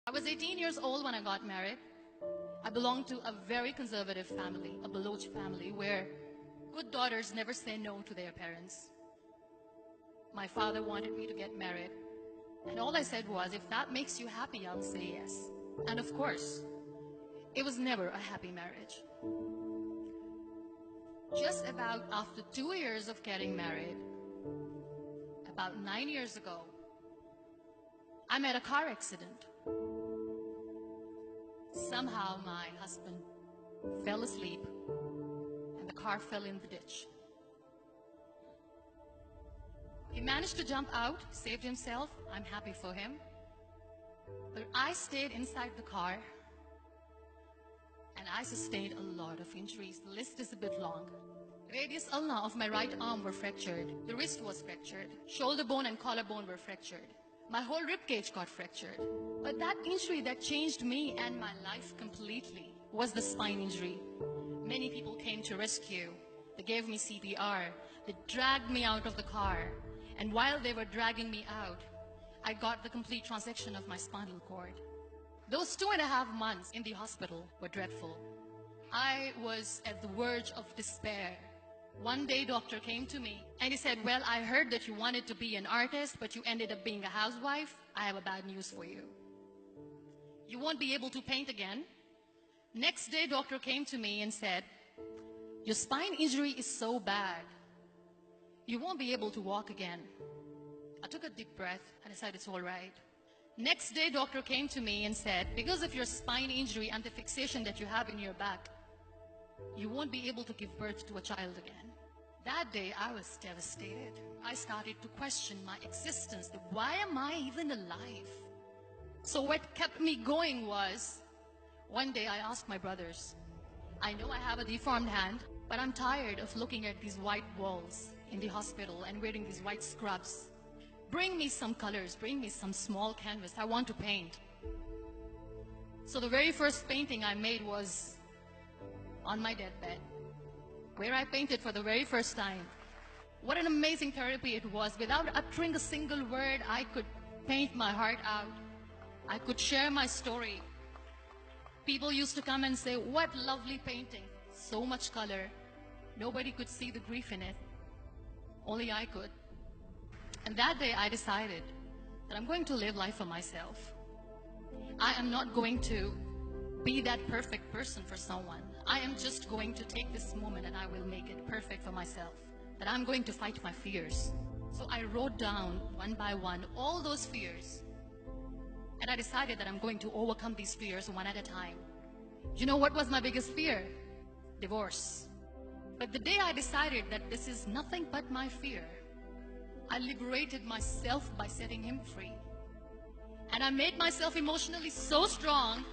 I was 18 years old when I got married. I belonged to a very conservative family, a Baloch family, where good daughters never say no to their parents. My father wanted me to get married, and all I said was, if that makes you happy, I'll say yes. And of course, it was never a happy marriage. Just about after 2 years of getting married, about 9 years ago, I met a car accident. Somehow my husband fell asleep and the car fell in the ditch. He managed to jump out, saved himself. I'm happy for him. But I stayed inside the car and I sustained a lot of injuries. The list is a bit long. Radius ulna of my right arm were fractured. The wrist was fractured. Shoulder bone and collarbone were fractured. My whole rib cage got fractured. But that injury that changed me and my life completely was the spine injury. Many people came to rescue. They gave me CPR. They dragged me out of the car. And while they were dragging me out, I got the complete transection of my spinal cord. Those 2.5 months in the hospital were dreadful. I was at the verge of despair. One day, doctor came to me and he said, well, I heard that you wanted to be an artist, but you ended up being a housewife. I have a bad news for you. You won't be able to paint again. Next day, doctor came to me and said, your spine injury is so bad, you won't be able to walk again. I took a deep breath and I said, it's all right. Next day, doctor came to me and said, because of your spine injury and the fixation that you have in your back, you won't be able to give birth to a child again. That day, I was devastated. I started to question my existence. Why am I even alive? So what kept me going was, one day I asked my brothers, I know I have a deformed hand, but I'm tired of looking at these white walls in the hospital and wearing these white scrubs. Bring me some colors, bring me some small canvas. I want to paint. So the very first painting I made was on my deathbed, where I painted for the very first time. What an amazing therapy it was. Without uttering a single word, I could paint my heart out. I could share my story. People used to come and say, what lovely painting. So much color. Nobody could see the grief in it. Only I could. And that day I decided that I'm going to live life for myself. I am not going to be that perfect person for someone. I am just going to take this moment and I will make it perfect for myself. That I'm going to fight my fears. So I wrote down one by one all those fears. And I decided that I'm going to overcome these fears one at a time. You know what was my biggest fear? Divorce. But the day I decided that this is nothing but my fear, I liberated myself by setting him free. And I made myself emotionally so strong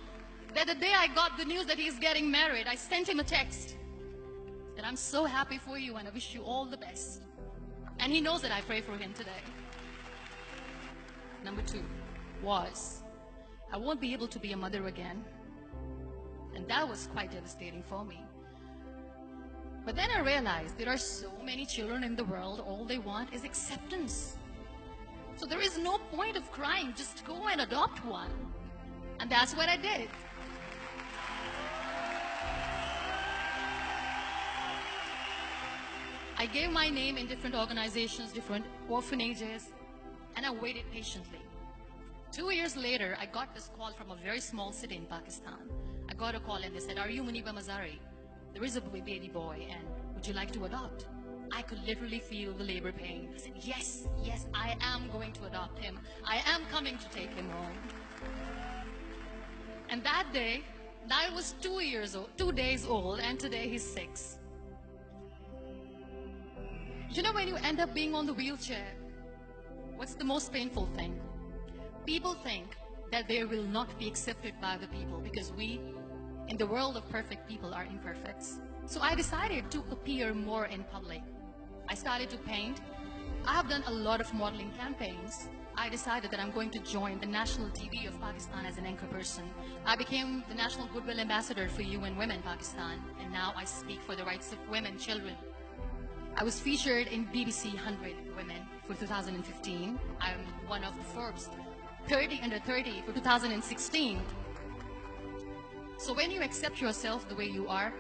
that the day I got the news that he's getting married, I sent him a text that I'm so happy for you and I wish you all the best. And he knows that I pray for him today. Number 2 was, I won't be able to be a mother again. And that was quite devastating for me. But then I realized there are so many children in the world, all they want is acceptance. So there is no point of crying, just go and adopt one. And that's what I did. I gave my name in different organizations, different orphanages, and I waited patiently. 2 years later, I got this call from a very small city in Pakistan. I got a call and they said, are you Muniba Mazari? There is a baby boy and would you like to adopt? I could literally feel the labor pain. I said, yes, yes, I am going to adopt him. I am coming to take him home. And that day, I was 2 days old, and today he's 6. You know, when you end up being on the wheelchair, what's the most painful thing? People think that they will not be accepted by the people because we, in the world of perfect people, are imperfects. So I decided to appear more in public. I started to paint. I have done a lot of modeling campaigns. I decided that I'm going to join the national TV of Pakistan as an anchor person. I became the National Goodwill Ambassador for UN Women Pakistan, and now I speak for the rights of women, children. I was featured in BBC 100 Women for 2015. I'm one of the Forbes 30 under 30 for 2016. So when you accept yourself the way you are,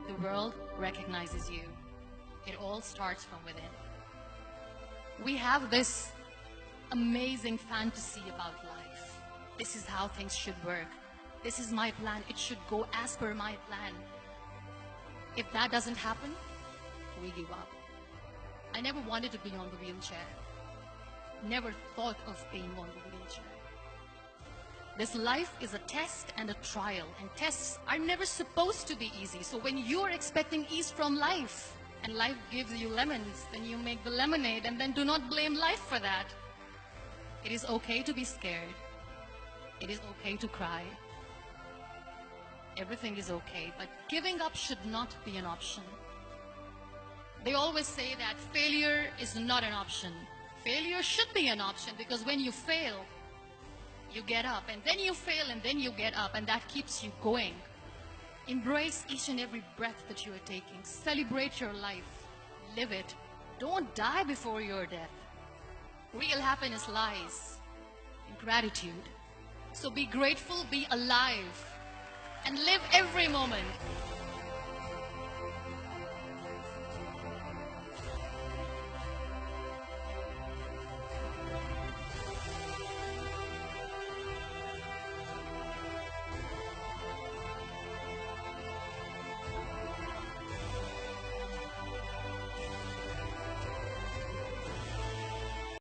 the world recognizes you. It all starts from within. We have this amazing fantasy about life. This is how things should work. This is my plan. It should go as per my plan. If that doesn't happen, we give up. I never wanted to be on the wheelchair. Never thought of being on the wheelchair. This life is a test and a trial, and tests are never supposed to be easy. So when you're expecting ease from life, and life gives you lemons, then you make the lemonade, and then do not blame life for that. It is okay to be scared. It is okay to cry. Everything is okay, but giving up should not be an option. They always say that failure is not an option. Failure should be an option, because when you fail, you get up, and then you fail, and then you get up, and that keeps you going. Embrace each and every breath that you are taking. Celebrate your life. Live it. Don't die before your death. Real happiness lies in gratitude. So be grateful, be alive, and live every moment.